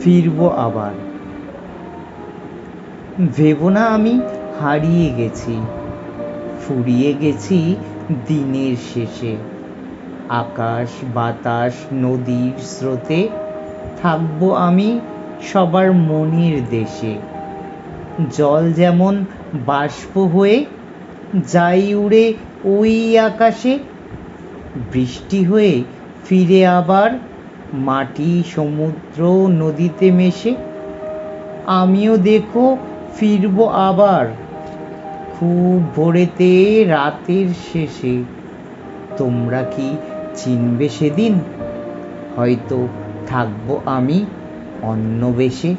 ফিরবো আবার। ভেবো না আমি হারিয়ে গেছি, ফুরিয়ে গেছি দিনের শেষে। আকাশ বাতাস নদীর স্রোতে থাকবো আমি সবার মনের দেশে। জল যেমন বাষ্প হয়ে যাই উড়ে ওই আকাশে, বৃষ্টি হয়ে ফিরে আবার মাটি সমুদ্র নদীতে মেশে। আমিও দেখো ফিরবো আবার খুব ভোরেতে রাতের শেষে। তোমরা কি চিনবে সেদিন? হয়তো থাকবো আমি অন্য বেশে।